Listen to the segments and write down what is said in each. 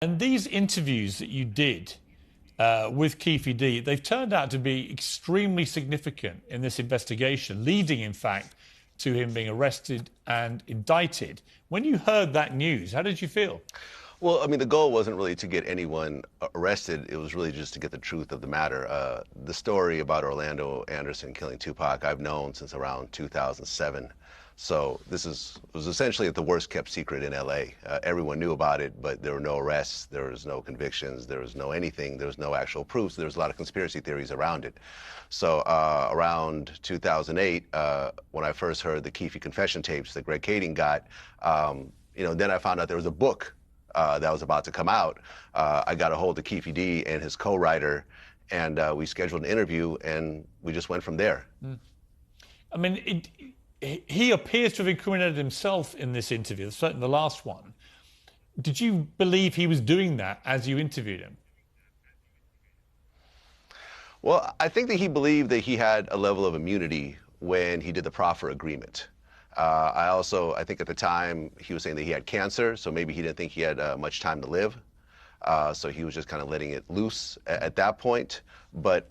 And these interviews that you did with Keefe D, they've turned out to be extremely significant in this investigation, leading, in fact, to him being arrested and indicted. When you heard that news, how did you feel? Well, I mean, the goal wasn't really to get anyone arrested. It was really just to get the truth of the matter. The story about Orlando Anderson killing Tupac, I've known since around 2007. So it was essentially the worst kept secret in LA. Everyone knew about it, but there were no arrests, there was no convictions, there was no anything, there was no actual proof. So there was a lot of conspiracy theories around it. So around 2008, when I first heard the Keefe confession tapes that Greg Kading got, then I found out there was a book that was about to come out. I got a hold of Keefe D and his co-writer, and we scheduled an interview, and we just went from there. I mean, he appears to have incriminated himself in this interview, certainly the last one. Did you believe he was doing that as you interviewed him? Well, I think that he believed that he had a level of immunity when he did the proffer agreement. I think at the time he was saying that he had cancer, so maybe he didn't think he had much time to live. So he was just kind of letting it loose at that point. But,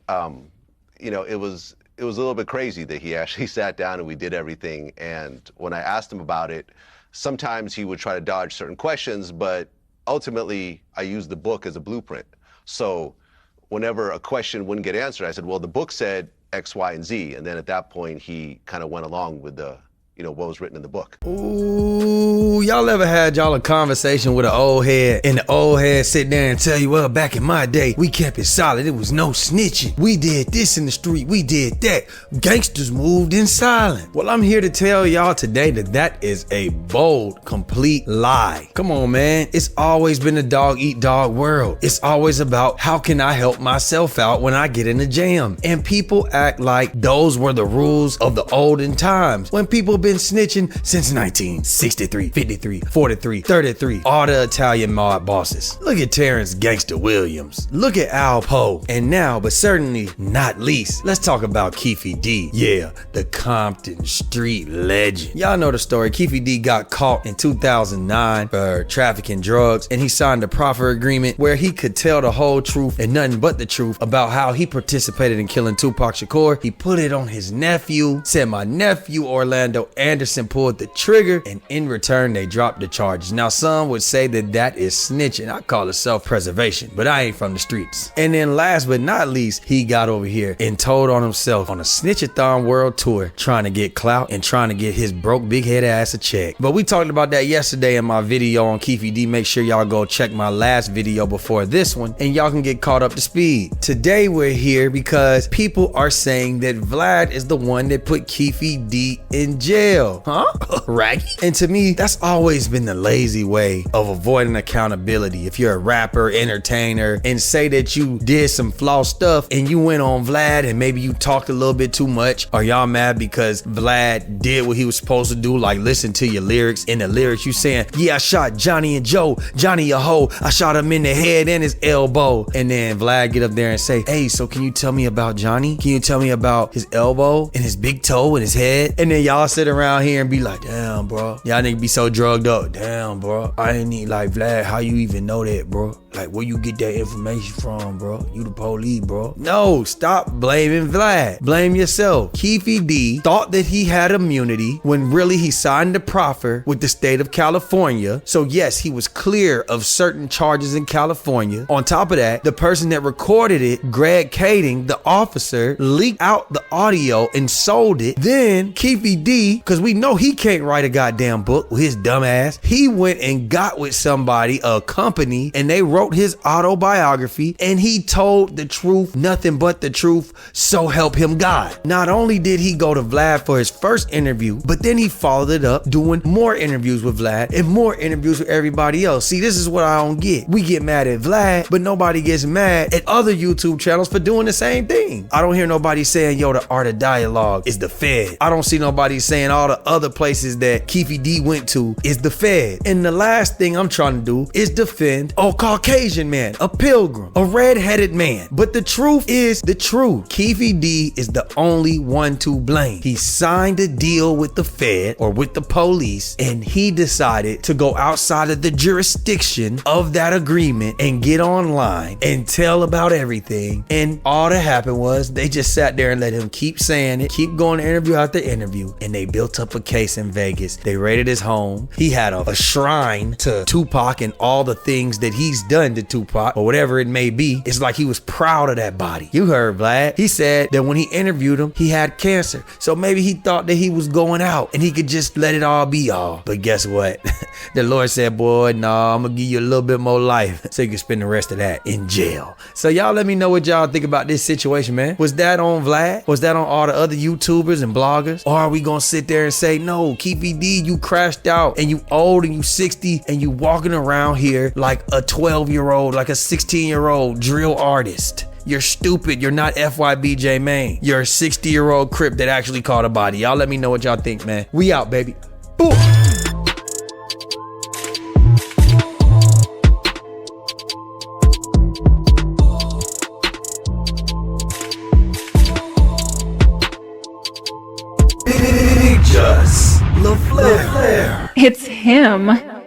it was a little bit crazy that he actually sat down and we did everything. And when I asked him about it, sometimes he would try to dodge certain questions, but ultimately I used the book as a blueprint. So whenever a question wouldn't get answered, I said, well, the book said X, Y, and Z. And then at that point, he kind of went along with what was written in the book. Ooh, y'all ever had y'all a conversation with an old head and the old head sit there and tell you, well, back in my day, we kept it solid. It was no snitching. We did this in the street. We did that. Gangsters moved in silent. Well, I'm here to tell y'all today that that is a bold, complete lie. Come on, man. It's always been a dog eat dog world. It's always about how can I help myself out when I get in a jam? And people act like those were the rules of the olden times when people been snitching since 1963, 53, 43, 33. All the Italian mob bosses. Look at Terrence Gangster Williams. Look at Al Poe. And now, but certainly not least, let's talk about Keefe D. Yeah, the Compton street legend. Y'all know the story. Keefe D got caught in 2009 for trafficking drugs, and he signed a proffer agreement where he could tell the whole truth and nothing but the truth about how he participated in killing Tupac Shakur. He put it on his nephew, said my nephew Orlando Anderson pulled the trigger, and in return they dropped the charges. Now some would say that that is snitching. I call it self-preservation, but I ain't from the streets. And then last but not least, he got over here and told on himself on a snitchathon world tour, trying to get clout and trying to get his broke big head ass a check. But we talked about that yesterday in my video on Keefe D. Make sure y'all go check my last video before this one and y'all can get caught up to speed. Today we're here because people are saying that Vlad is the one that put Keefe D in jail. Huh? Raggy? And to me, that's always been the lazy way of avoiding accountability. If you're a rapper, entertainer, and say that you did some flaw stuff and you went on Vlad and maybe you talked a little bit too much, or y'all mad because Vlad did what he was supposed to do, like listen to your lyrics. In the lyrics you saying, yeah, I shot Johnny and Joe, Johnny a hoe, I shot him in the head and his elbow. And then Vlad get up there and say, hey, so can you tell me about Johnny? Can you tell me about his elbow and his big toe and his head? And then y'all sit around here and be like, damn, bro, y'all niggas be so drugged up. Damn, bro, I ain't need like Vlad. How you even know that, bro? Like, where you get that information from, bro? You the police, bro. No, stop blaming Vlad. Blame yourself. Keefe D thought that he had immunity when really he signed the proffer with the state of California. So yes, he was clear of certain charges in California. On top of that, the person that recorded it, Greg Kading, the officer, leaked out the audio and sold it. Then Keefe D, because we know he can't write a goddamn book with his dumb ass, he went and got with somebody, a company, and they wrote his autobiography, and he told the truth, nothing but the truth, so help him God. Not only did he go to Vlad for his first interview, but then he followed it up doing more interviews with Vlad and more interviews with everybody else. See, this is what I don't get. We get mad at Vlad, but nobody gets mad at other YouTube channels for doing the same thing. I don't hear nobody saying, yo, the art of dialogue is the Fed. I don't see nobody saying all the other places that Keefe D went to is the Fed. And the last thing I'm trying to do is defend Caucasian Caucasian man, a pilgrim, a red-headed man. But the truth is the truth. Keefe D is the only one to blame. He signed a deal with the Fed or with the police, and he decided to go outside of the jurisdiction of that agreement and get online and tell about everything. And all that happened was they just sat there and let him keep saying it, keep going interview after interview, and they built up a case in Vegas. They raided his home. He had a shrine to Tupac and all the things that he's done to Tupac, or whatever it may be. It's like he was proud of that body. You heard Vlad. He said that when he interviewed him, he had cancer. So maybe he thought that he was going out and he could just let it all be all. But guess what? The Lord said, boy, no, I'm gonna give you a little bit more life so you can spend the rest of that in jail. So y'all let me know what y'all think about this situation, man. Was that on Vlad? Was that on all the other YouTubers and bloggers? Or are we gonna sit there and say, no, Keefe D, you crashed out and you old and you 60 and you walking around here like a 12-year-old, like a 16-year-old drill artist? You're stupid. You're not FYBJ Maine. You're a 60-year-old Crip that actually caught a body. Y'all let me know what y'all think, man. We out, baby. Boom. Just LaFleur. It's him.